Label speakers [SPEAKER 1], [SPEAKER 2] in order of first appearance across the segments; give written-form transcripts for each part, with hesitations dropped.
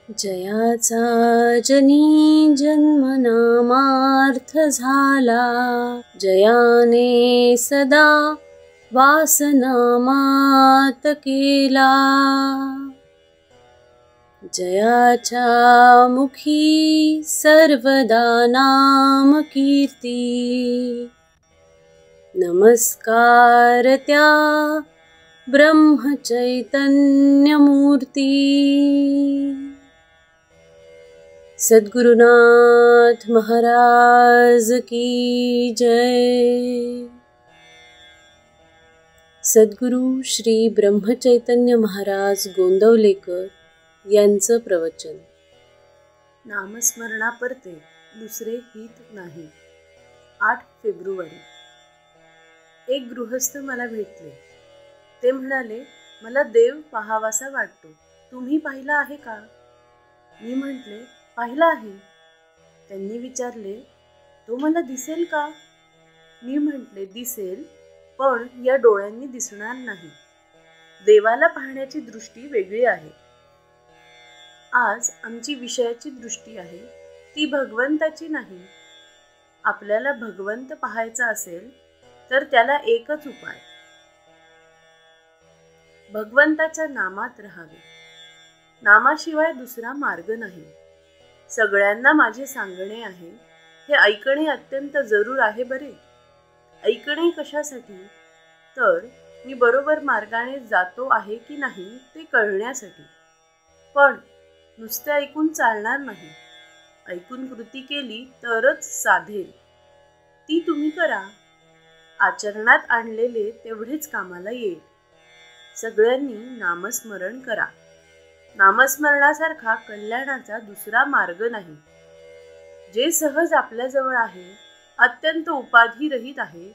[SPEAKER 1] जयाचा जनी जन्मनामार्थ झाला, जयाने सदा वासनामात केला. जयाच्या मुखी सर्वदा नाम कीर्ती, नमस्कार त्या ब्रह्मचैतन्य मूर्ती. सद्गुरुनाथ महाराज की जय. सद्गुरु श्री ब्रह्मचैतन्य महाराज गोंदवलेकर यांचं प्रवचन. नामस्मरणापरते दुसरे हित नाही. 8 फेब्रुवारी. एक गृहस्थ मला भेटले. ते म्हणाले, मला देव पाहावासा वाटतो, तुम्ही पाहिला आहे का? मी म्हटले, पाहिला आहे. त्यांनी विचारले, तो मला दिसेल का? मी म्हटले, दिसेल, पण या डोळ्यांनी दिसणार नाही. देवाला पाहण्याची दृष्टी वेगळी आहे. आज आमची विषयाची दृष्टी आहे, ती भगवंताची नाही. आपल्याला भगवंत पाहायचा असेल तर त्याला एकच उपाय, भगवंताच्या नामात राहावे. नामाशिवाय दुसरा मार्ग नाही. सगळ्यांना माझे सांगणे आहे, हे ऐकणे अत्यंत जरूर आहे. बरे, ऐकणे कशासाठी? तर मी बरोबर मार्गाने जातो आहे की नाही ते कळण्यासाठी. पण नुसते ऐकून चालणार नाही. ऐकून कृती केली तरच साधेल. ती तुम्ही करा. आचरणात आणलेले तेवढेच कामाला येईल. सगळ्यांनी नामस्मरण करा. नामस्मरणासारखा कल्याणाचा दुसरा मार्ग नाही. जे सहज आपल्याजवळ आहे, अत्यंत उपाधिरहित आहे,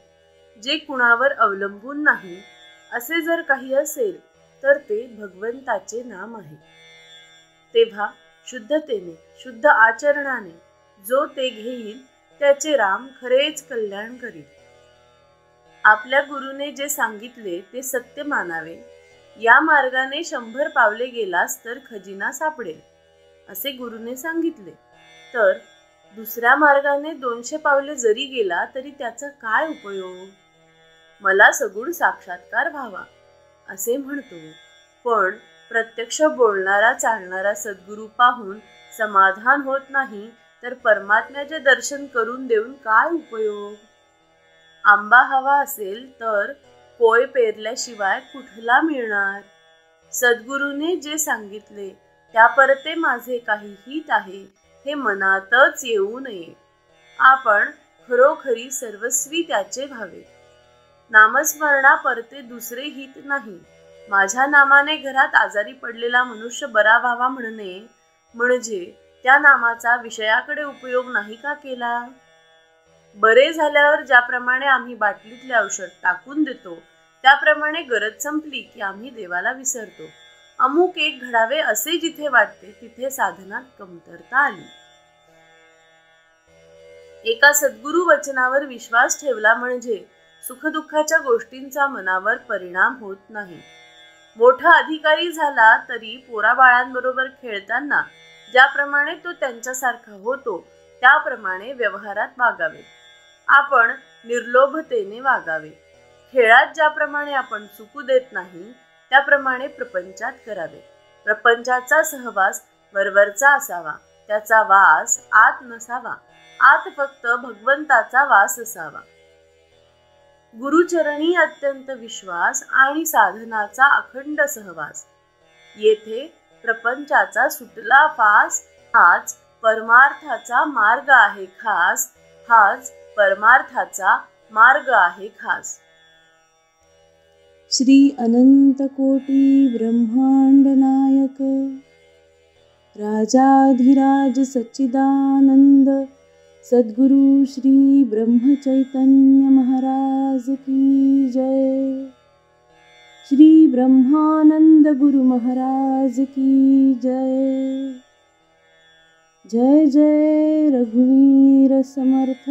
[SPEAKER 1] जे कुणावर अवलंबून नाही, असे जर काही असेल तर ते भगवंताचे नाम आहे. तेव्हा शुद्धतेने, शुद्ध आचरणाने जो ते घेईल त्याचे राम खरेच कल्याण करील. आपल्या गुरुने जे सांगितले ते सत्य मानावे. या मार्गाने 100 पावले गेलास तर खजिना सापडेल, असे गुरुने सांगितले. तर दुसऱ्या मार्गाने 200 पावले जरी गेला तरी त्याचा काय उपयोग? मला सगुण साक्षात्कार व्हावा असे म्हणतो, पण प्रत्यक्ष बोलणारा चालणारा सद्गुरू पाहून समाधान होत नाही तर परमात्म्याचे दर्शन करून देऊन काय उपयोग? आंबा हवा असेल तर पोय पेरल्याशिवाय कुठला मिळणार? सद्गुरूने जे सांगितले त्या परते माझे काही हित आहे हे मनातच येऊ नये. आपण खरोखरी सर्वस्वी त्याचे व्हावे. नामस्मरणा परते दुसरे हित नाही. माझ्या नामाने घरात आजारी पडलेला मनुष्य बरा व्हावा म्हणणे म्हणजे त्या नामाचा विषयाकडे उपयोग नाही का केला? बरे झाल्यावर ज्याप्रमाणे आम्ही बाटलीतले औषध टाकून देतो, त्याप्रमाणे गरज संपली की आम्ही देवाला विसरतो. अमुक एक घडावे असे जिथे वाटते तिथे साधनात कमतरता आली. एका सद्गुरु वचनावर विश्वास ठेवला म्हणजे सुखदुःखाच्या गोष्टींचा मनावर परिणाम होत नाही. मोठा अधिकारी झाला तरी पोराबाळांबरोबर खेळताना ज्याप्रमाणे तो त्यांच्यासारखा होतो त्याप्रमाणे व्यवहारात वागावे. आपण निर्लोभतेने वागावे. खेळात ज्याप्रमाणे आपण चुकू देत नाही त्याप्रमाणे प्रपंचात करावे. प्रपंचाचा सहवास वरवरचा असावा, त्याचा वास आत नसावा. आत फक्त भगवंताचा वास असावा. गुरुचरणी अत्यंत विश्वास आणि साधनाचा अखंड सहवास. येथे प्रपंचाचा सुटला फास. हाच परमार्थाचा मार्ग आहे खास. हाच परमार्थाचा मार्ग आहे खास. श्री अनंत कोटी ब्रह्मांड नायक राजाधिराज सच्चिदानंद सद्गुरु श्री ब्रह्मचैतन्य महाराज की जय. श्री ब्रह्मानंद गुरु महाराज की जय. जय जय रघुवीर समर्थ.